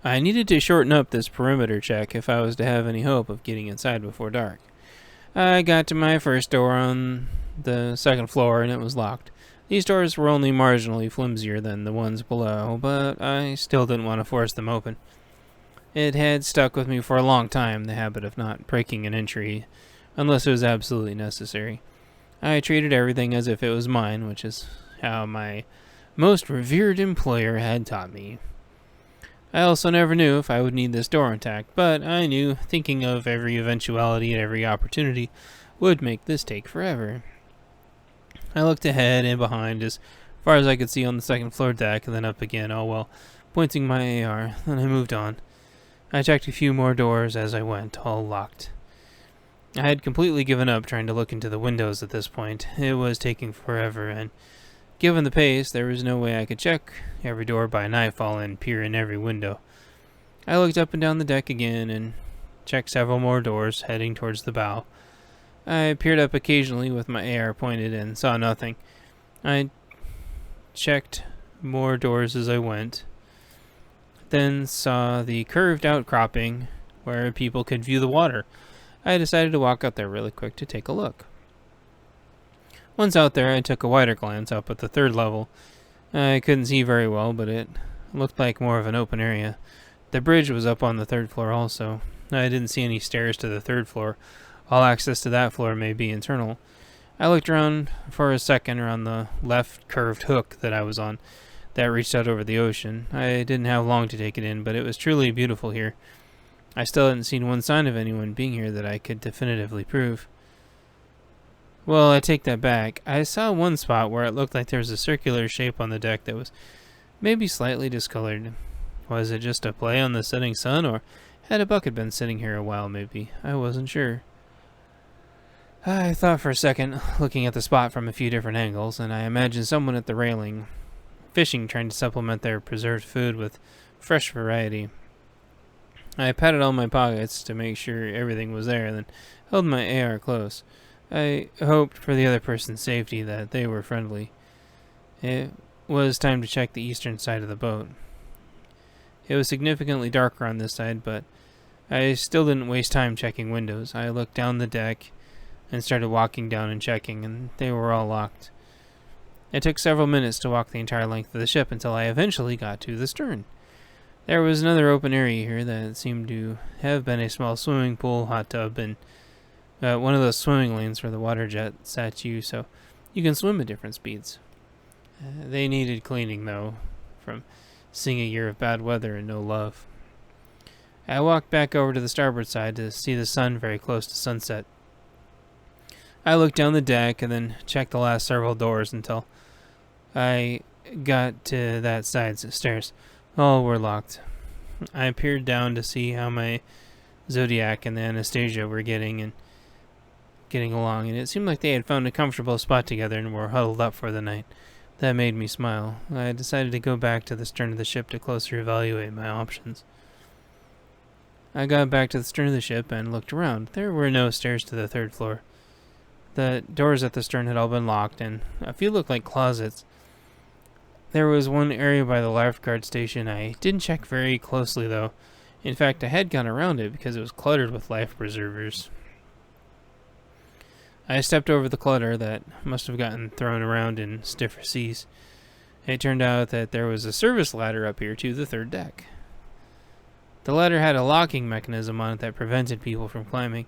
I needed to shorten up this perimeter check if I was to have any hope of getting inside before dark. I got to my first door on the second floor and it was locked. These doors were only marginally flimsier than the ones below, but I still didn't want to force them open. It had stuck with me for a long time, the habit of not breaking an entry unless it was absolutely necessary. I treated everything as if it was mine, which is how my most revered employer had taught me. I also never knew if I would need this door intact, but I knew thinking of every eventuality and every opportunity would make this take forever. I looked ahead and behind as far as I could see on the second floor deck, and then up again, all while pointing my AR. Then I moved on. I checked a few more doors as I went, all locked. I had completely given up trying to look into the windows at this point. It was taking forever, and given the pace, there was no way I could check every door by nightfall and peer in every window. I looked up and down the deck again and checked several more doors heading towards the bow. I peered up occasionally with my AR pointed and saw nothing. I checked more doors as I went, then saw the curved outcropping where people could view the water. I decided to walk out there really quick to take a look. Once out there, I took a wider glance up at the third level. I couldn't see very well, but it looked like more of an open area. The bridge was up on the third floor also. I didn't see any stairs to the third floor. All access to that floor may be internal. I looked around for a second around the left curved hook that I was on that reached out over the ocean. I didn't have long to take it in, but it was truly beautiful here. I still hadn't seen one sign of anyone being here that I could definitively prove. Well, I take that back. I saw one spot where it looked like there was a circular shape on the deck that was maybe slightly discolored. Was it just a play on the setting sun, or had a bucket been sitting here a while maybe? I wasn't sure. I thought for a second, looking at the spot from a few different angles, and I imagined someone at the railing, fishing, trying to supplement their preserved food with fresh variety. I patted all my pockets to make sure everything was there, and then held my AR close. I hoped for the other person's safety that they were friendly. It was time to check the eastern side of the boat. It was significantly darker on this side, but I still didn't waste time checking windows. I looked down the deck and started walking down and checking, and they were all locked. It took several minutes to walk the entire length of the ship until I eventually got to the stern. There was another open area here that seemed to have been a small swimming pool, hot tub, and one of those swimming lanes where the water jets at you so you can swim at different speeds. They needed cleaning, though, from seeing a year of bad weather and no love. I walked back over to the starboard side to see the sun very close to sunset. I looked down the deck and then checked the last several doors until I got to that side's stairs. All were locked. I peered down to see how my Zodiac and the Anastasia were getting along, and it seemed like they had found a comfortable spot together and were huddled up for the night. That made me smile. I decided to go back to the stern of the ship to closer evaluate my options. I got back to the stern of the ship and looked around. There were no stairs to the third floor. The doors at the stern had all been locked, and a few looked like closets. There was one area by the lifeguard station. I didn't check very closely, though. In fact, I had gone around it because it was cluttered with life preservers. I stepped over the clutter that must have gotten thrown around in stiffer seas. It turned out that there was a service ladder up here to the third deck. The ladder had a locking mechanism on it that prevented people from climbing.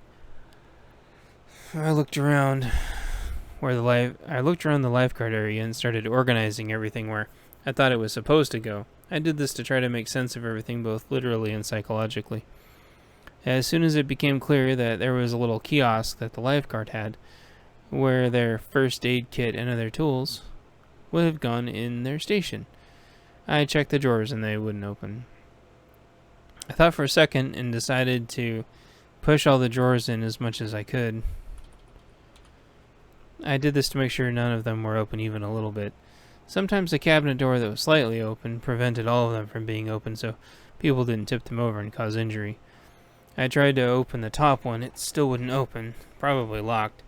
I looked around the lifeguard area and started organizing everything where I thought it was supposed to go. I did this to try to make sense of everything both literally and psychologically. As soon as it became clear that there was a little kiosk that the lifeguard had, where their first aid kit and other tools would have gone in their station, I checked the drawers and they wouldn't open. I thought for a second and decided to push all the drawers in as much as I could. I did this to make sure none of them were open even a little bit. Sometimes the cabinet door that was slightly open prevented all of them from being open so people didn't tip them over and cause injury. I tried to open the top one, it still wouldn't open, probably locked.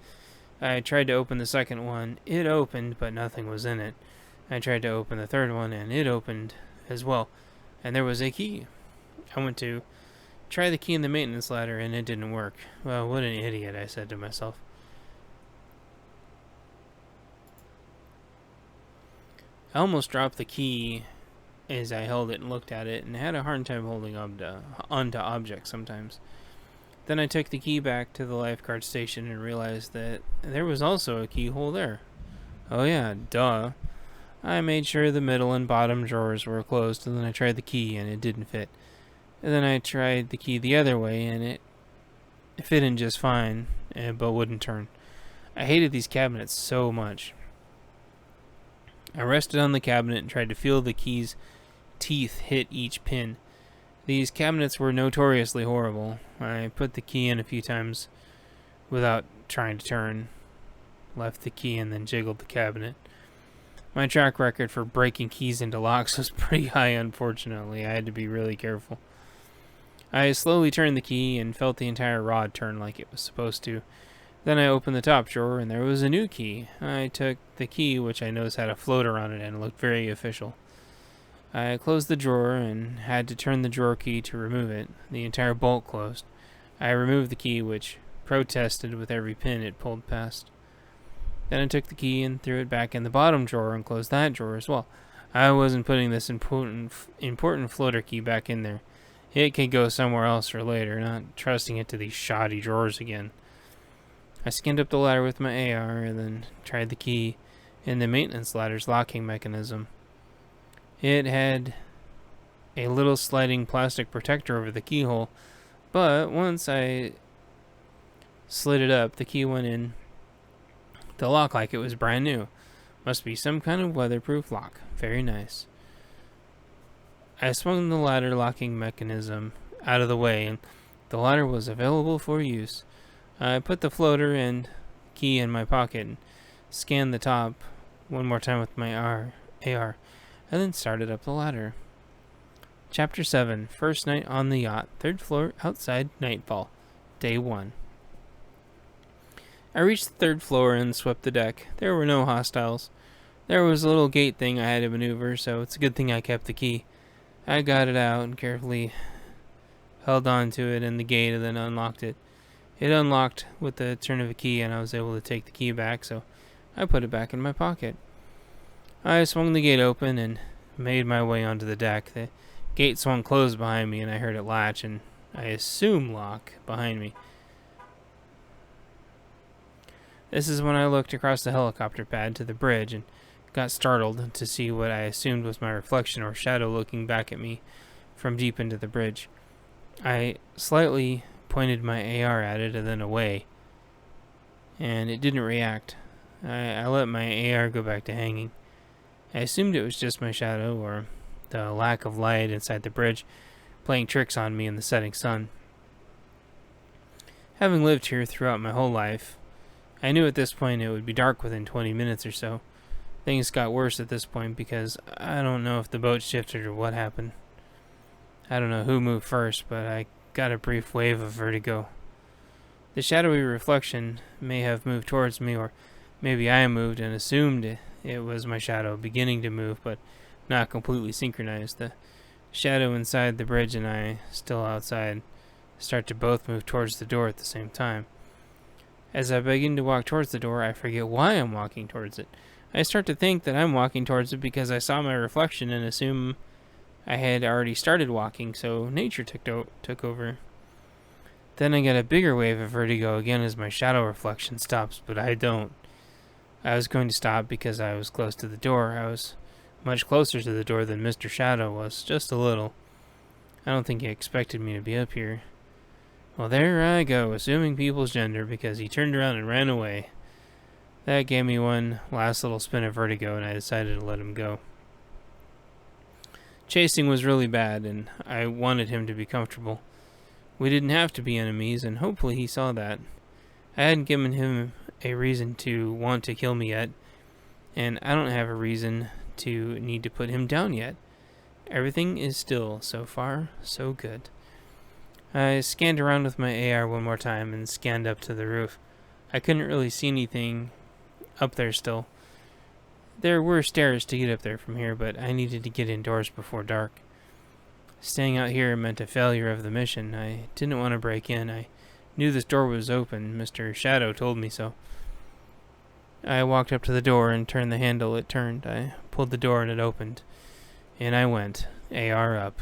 I tried to open the second one, it opened, but nothing was in it. I tried to open the third one, and it opened as well, and there was a key. I went to try the key in the maintenance ladder, and it didn't work. Well, what an idiot, I said to myself. I almost dropped the key as I held it and looked at it, and had a hard time holding onto objects sometimes. Then I took the key back to the lifeguard station and realized that there was also a keyhole there. Oh yeah, duh. I made sure the middle and bottom drawers were closed, and then I tried the key and it didn't fit. And then I tried the key the other way and it fit in just fine, but wouldn't turn. I hated these cabinets so much. I rested on the cabinet and tried to feel the key's teeth hit each pin. These cabinets were notoriously horrible. I put the key in a few times without trying to turn, left the key, and then jiggled the cabinet. My track record for breaking keys into locks was pretty high, unfortunately. I had to be really careful. I slowly turned the key and felt the entire rod turn like it was supposed to. Then I opened the top drawer and there was a new key. I took the key, which I noticed had a floater on it and looked very official. I closed the drawer and had to turn the drawer key to remove it. The entire bolt closed. I removed the key, which protested with every pin it pulled past. Then I took the key and threw it back in the bottom drawer and closed that drawer as well. I wasn't putting this important floater key back in there. It could go somewhere else for later, not trusting it to these shoddy drawers again. I skinned up the ladder with my AR and then tried the key in the maintenance ladder's locking mechanism. It had a little sliding plastic protector over the keyhole, but once I slid it up, the key went in the lock like it was brand new. Must be some kind of weatherproof lock. Very nice. I swung the ladder locking mechanism out of the way, and the ladder was available for use. I put the floater and key in my pocket and scanned the top one more time with my AR, and then started up the ladder. Chapter 7, First Night on the Yacht, 3rd floor, outside nightfall, Day 1. I reached the 3rd floor and swept the deck. There were no hostiles. There was a little gate thing I had to maneuver, so it's a good thing I kept the key. I got it out and carefully held on to it in the gate and then unlocked it. It unlocked with the turn of a key and I was able to take the key back, so I put it back in my pocket. I swung the gate open and made my way onto the deck. The gate swung closed behind me and I heard it latch and I assume lock behind me. This is when I looked across the helicopter pad to the bridge and got startled to see what I assumed was my reflection or shadow looking back at me from deep into the bridge. I slightly pointed my AR at it and then away, and it didn't react. I let my AR go back to hanging. I assumed it was just my shadow or the lack of light inside the bridge playing tricks on me in the setting sun. Having lived here throughout my whole life, I knew at this point it would be dark within 20 minutes or so. Things got worse at this point because I don't know if the boat shifted or what happened. I don't know who moved first, but I got a brief wave of vertigo. The shadowy reflection may have moved towards me, or maybe I moved and assumed it was my shadow beginning to move, but not completely synchronized. The shadow inside the bridge and I, still outside, start to both move towards the door at the same time. As I begin to walk towards the door, I forget why I'm walking towards it. I start to think that I'm walking towards it because I saw my reflection and assume I had already started walking, so nature took over. Then I get a bigger wave of vertigo again as my shadow reflection stops, but I don't. I was going to stop because I was close to the door. I was much closer to the door than Mr. Shadow was, just a little. I don't think he expected me to be up here. Well, there I go, assuming people's gender, because he turned around and ran away. That gave me one last little spin of vertigo, and I decided to let him go. Chasing was really bad, and I wanted him to be comfortable. We didn't have to be enemies, and hopefully he saw that. I hadn't given him a reason to want to kill me yet, and I don't have a reason to need to put him down yet. Everything is still, so far, so good. I scanned around with my AR one more time and scanned up to the roof. I couldn't really see anything up there still. There were stairs to get up there from here, but I needed to get indoors before dark. Staying out here meant a failure of the mission. I didn't want to break in. I knew this door was open. Mr. Shadow told me so. I walked up to the door and turned the handle. It turned. I pulled the door and it opened. In I went, AR up.